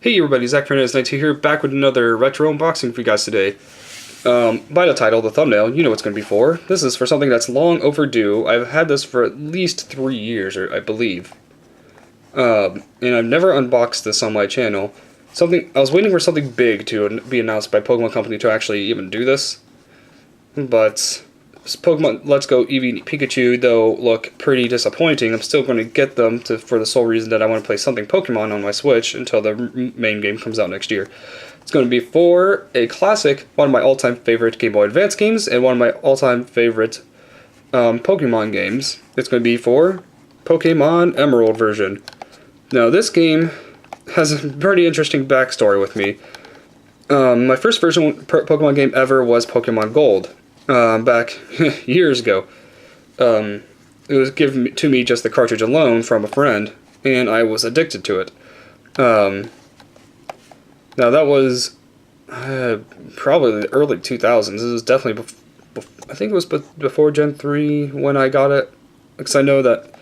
Hey everybody, Zach Fernandez92 here, back with another retro unboxing for you guys today. By the title, the thumbnail, you know what it's going to be for. This is for something that's long overdue. I've had this for at least 3 years, I believe. And I've never unboxed this on my channel. I was waiting for something big to be announced by Pokemon Company to actually even do this. But Pokemon Let's Go Eevee Pikachu, though, look pretty disappointing. I'm still going to get them for the sole reason that I want to play something Pokemon on my Switch until the main game comes out next year. It's going to be for a classic, one of my all-time favorite Game Boy Advance games, and one of my all-time favorite Pokemon games. It's going to be for Pokemon Emerald version. Now, this game has a pretty interesting backstory with me. My first version Pokemon game ever was Pokemon Gold. Back years ago. It was given to me just the cartridge alone from a friend, and I was addicted to it. Now that was probably the early 2000s. This was definitely I think it was before Gen 3 when I got it, because I know that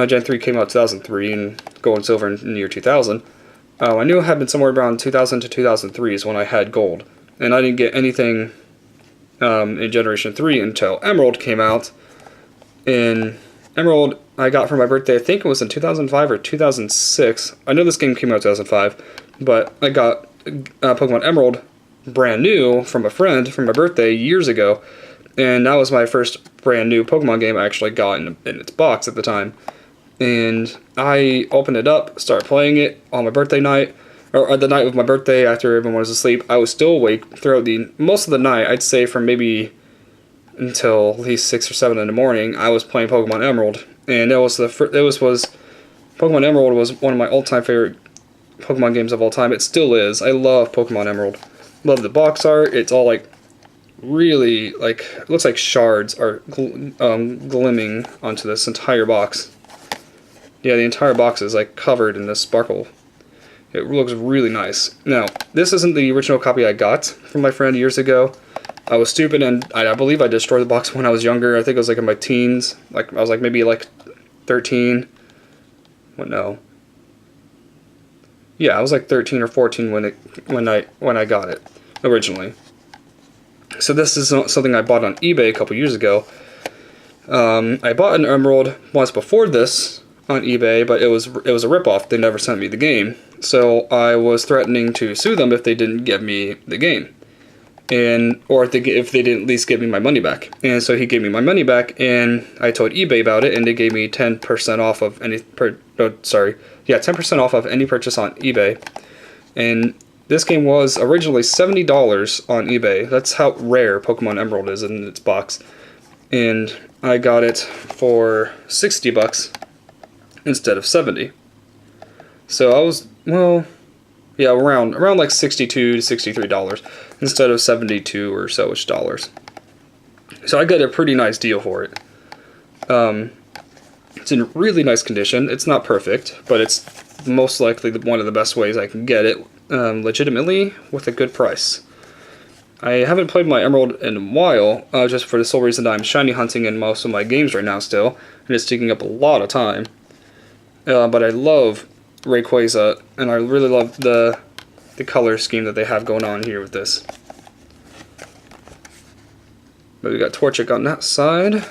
Gen 3 came out 2003 and Gold and Silver in the year 2000. I knew it had been somewhere around 2000 to 2003 is when I had Gold, and I didn't get anything in Generation 3 until Emerald came out. In Emerald, I got for my birthday, I think it was in 2005 or 2006. I know this game came out in 2005, but I got Pokemon Emerald brand new from a friend for my birthday years ago, and that was my first brand new Pokemon game I actually got in its box at the time. And I opened it up, started playing it on my birthday night, or the night of my birthday after everyone was asleep. I was still awake throughout most of the night. I'd say from maybe until at least 6 or 7 in the morning. I was playing Pokemon Emerald, and Pokemon Emerald was one of my all-time favorite Pokemon games of all time. It still is. I love Pokemon Emerald. Love the box art. It's all like really it looks like shards are glimming onto this entire box. Yeah, the entire box is like covered in this sparkle. It looks really nice. Now, this isn't the original copy I got from my friend years ago. I was stupid, and I believe I destroyed the box when I was younger. I think it was like in my teens. I was maybe 13. What, no. Yeah, I was like 13 or 14 when I got it originally. So this is something I bought on eBay a couple years ago. I bought an Emerald once before this on eBay, but it was a ripoff. They never sent me the game, so I was threatening to sue them if they didn't give me the game, or if they didn't at least give me my money back. And so he gave me my money back, and I told eBay about it, and they gave me 10% off of 10% off of any purchase on eBay. And this game was originally $70 on eBay. That's how rare Pokemon Emerald is in its box, and I got it for $60. Instead of 70. So I was, around like $62 to $63 instead of 72 or so-ish dollars. So I got a pretty nice deal for it. It's in really nice condition. It's not perfect, but it's most likely one of the best ways I can get it legitimately with a good price. I haven't played my Emerald in a while, just for the sole reason that I'm shiny hunting in most of my games right now still, and it's taking up a lot of time. But I love Rayquaza, and I really love the color scheme that they have going on here with this. But we got Torchic on that side.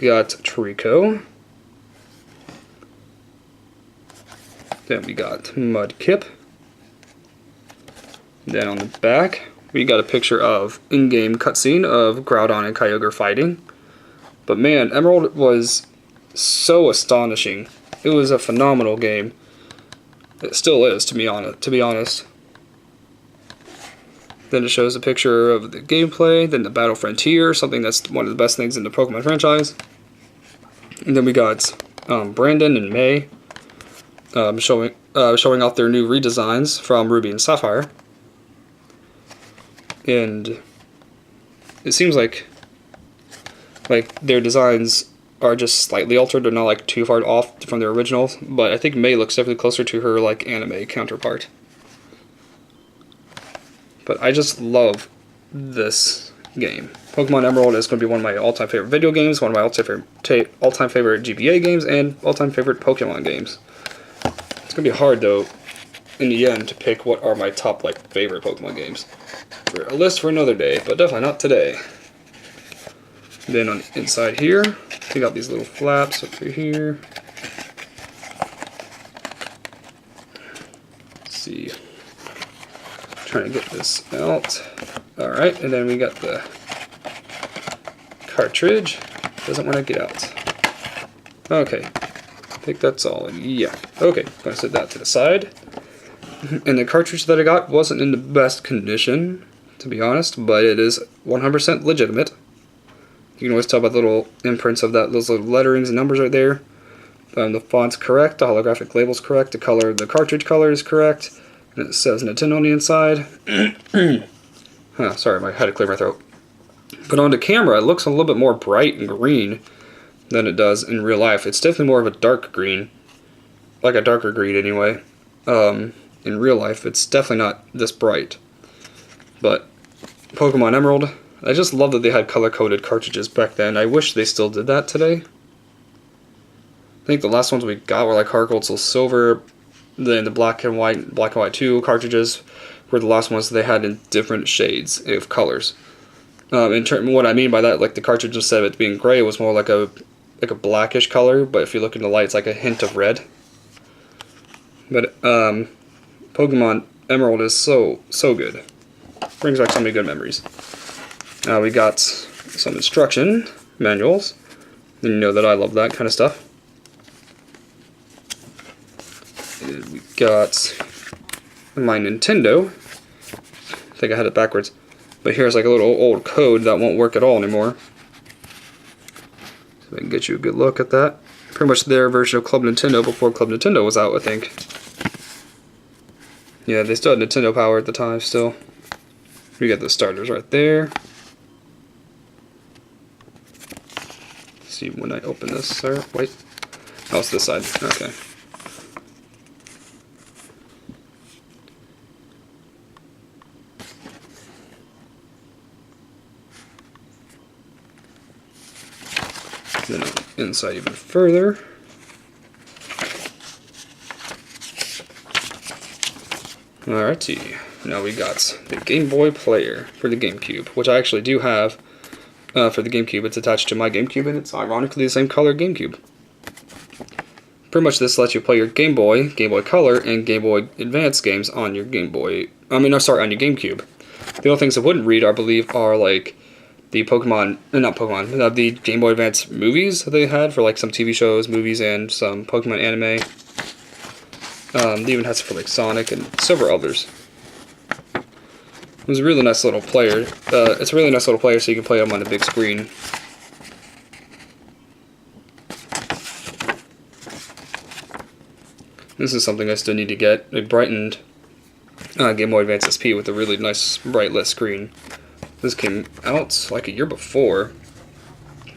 We got Trico. Then we got Mudkip. Then on the back, we got a picture of in-game cutscene of Groudon and Kyogre fighting. But man, Emerald was so astonishing. It was a phenomenal game. It still is, to be honest. Then it shows a picture of the gameplay, then the Battle Frontier, something that's one of the best things in the Pokemon franchise. And then we got Brandon and May showing off their new redesigns from Ruby and Sapphire. And it seems like their designs are just slightly altered. They're not too far off from their originals, but I think May looks definitely closer to her anime counterpart. But I just love this game. Pokemon Emerald is going to be one of my all-time favorite video games, one of my all-time favorite GBA games, and all-time favorite Pokemon games. It's going to be hard, though, in the end to pick what are my top favorite Pokemon games. For a list for another day, but definitely not today. Then on the inside here, we got these little flaps over here. Let's see. Trying to get this out. Alright, and then we got the cartridge. Doesn't want to get out. Okay. I think that's all. Yeah. Okay. Gonna set that to the side. And the cartridge that I got wasn't in the best condition, to be honest, but it is 100% legitimate. You can always tell by the little imprints of those little letterings and numbers right there. The font's correct, the holographic label's correct, the cartridge color is correct, and it says Nintendo on the inside. Sorry, I had to clear my throat. But on the camera, it looks a little bit more bright and green than it does in real life. It's definitely more of a dark green, like a darker green anyway. In real life, it's definitely not this bright. But Pokemon Emerald, I just love that they had color-coded cartridges back then. I wish they still did that today. I think the last ones we got were like Heart Gold, Soul Silver, then the Black and White 2 cartridges were the last ones they had in different shades of colors. What I mean by that, like the cartridge instead of it being gray was more like a blackish color, but if you look in the light, it's like a hint of red. But Pokemon Emerald is so good. Brings back so many good memories. We got some instruction manuals. And you know that I love that kind of stuff. And we got my Nintendo. I think I had it backwards. But here's like a little old code that won't work at all anymore. So I can get you a good look at that. Pretty much their version of Club Nintendo before Club Nintendo was out, I think. Yeah, they still had Nintendo Power at the time still. We got the starters right there. Let's see when I open this, sir. Wait. Oh, it's this side. Okay. Then inside even further. Alrighty, now we got the Game Boy player for the GameCube, which I actually do have for the GameCube. It's attached to my GameCube, and it's ironically the same color GameCube. Pretty much this lets you play your Game Boy Color, and Game Boy Advance games on your on your GameCube. The only things it wouldn't read, I believe, are like the the Game Boy Advance movies that they had for like some TV shows, movies, and some Pokemon anime. They even had some for like Sonic and several others. It was a really nice little player. It's a really nice little player, so you can play them on the big screen. This is something I still need to get. A brightened Game Boy Advance SP with a really nice bright lit screen. This came out like a year before,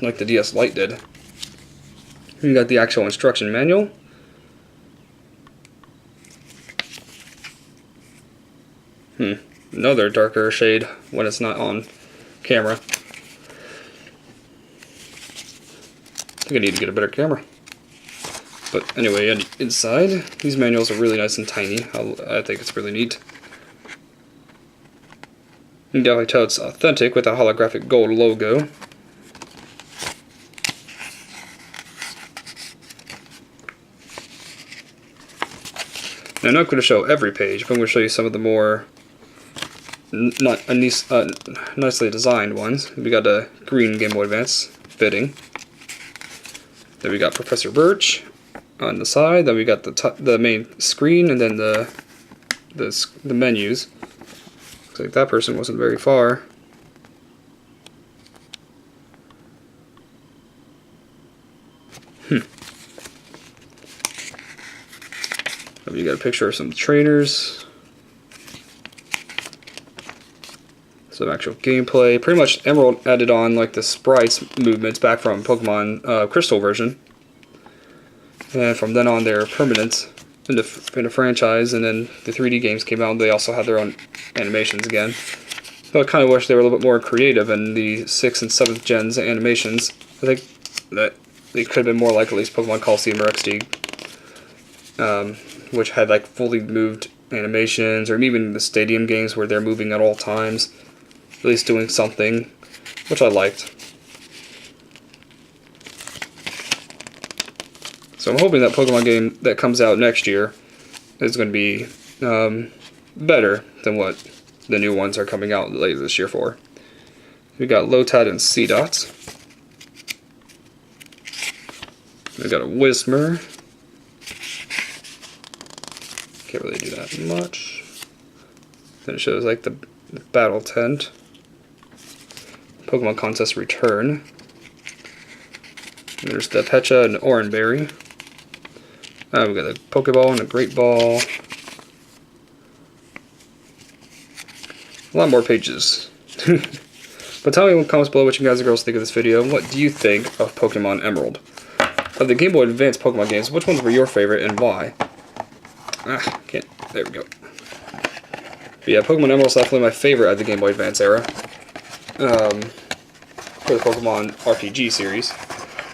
like the DS Lite did. You got the actual instruction manual. Another darker shade when it's not on camera. I think I need to get a better camera. But anyway, inside, these manuals are really nice and tiny. I think it's really neat. You can definitely tell it's authentic with a holographic gold logo. Now, I'm not going to show every page, but I'm going to show you some of the more nicely designed ones. We got a green Game Boy Advance fitting. Then we got Professor Birch on the side. Then we got the main screen, and then the menus. Looks like that person wasn't very far. You got a picture of some trainers. Some actual gameplay. Pretty much Emerald added on like the sprites movements back from Pokemon Crystal version. And from then on they're permanent in the franchise, and then the 3D games came out and they also had their own animations again. So I kind of wish they were a little bit more creative in the 6th and 7th gens animations. I think that they could have been more like at least Pokemon Coliseum or XD. Which had like fully moved animations, or even the stadium games where they're moving at all times, at least doing something, which I liked. So I'm hoping that Pokemon game that comes out next year is going to be better than what the new ones are coming out later this year for. We got Lotad and Seedots. We got a Whismur. Can't really do that much. Then it shows like the battle tent. Pokemon Contest Return. And there's the Pecha and Oranberry. We got a Pokeball and a Great Ball. A lot more pages. But tell me in the comments below what you guys and girls think of this video, and what do you think of Pokemon Emerald? Of the Game Boy Advance Pokemon games, which ones were your favorite and why? Can't. There we go. But yeah, Pokemon Emerald is definitely my favorite of the Game Boy Advance era. For the Pokemon RPG series.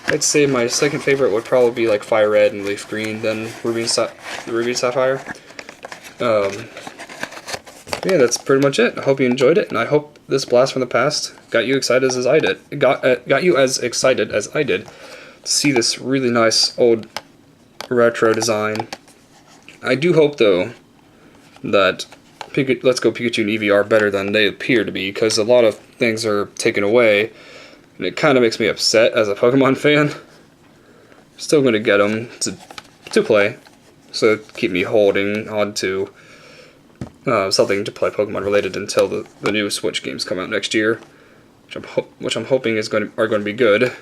I'd say my second favorite would probably be like Fire Red and Leaf Green, then Ruby and Sapphire. Yeah, that's pretty much it. I hope you enjoyed it, and I hope this blast from the past got you excited as I did. Got you as excited as I did to see this really nice old retro design. I do hope though that Let's Go Pikachu and Eevee are better than they appear to be, because a lot of things are taken away, and it kind of makes me upset as a Pokemon fan. Still going to get them to play, so keep me holding on to something to play Pokemon related until the new Switch games come out next year, which I'm hoping are going to be good,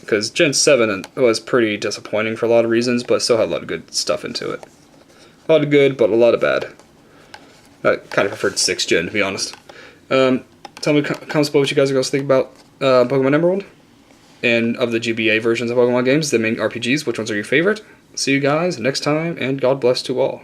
because Gen 7 was pretty disappointing for a lot of reasons, but still had a lot of good stuff into it. A lot of good, but a lot of bad. I kind of preferred 6th Gen, to be honest. Tell me in the comments below what you guys are going to think about Pokemon Emerald, and of the GBA versions of Pokemon games, the main RPGs, which ones are your favorite? See you guys next time, and God bless to all.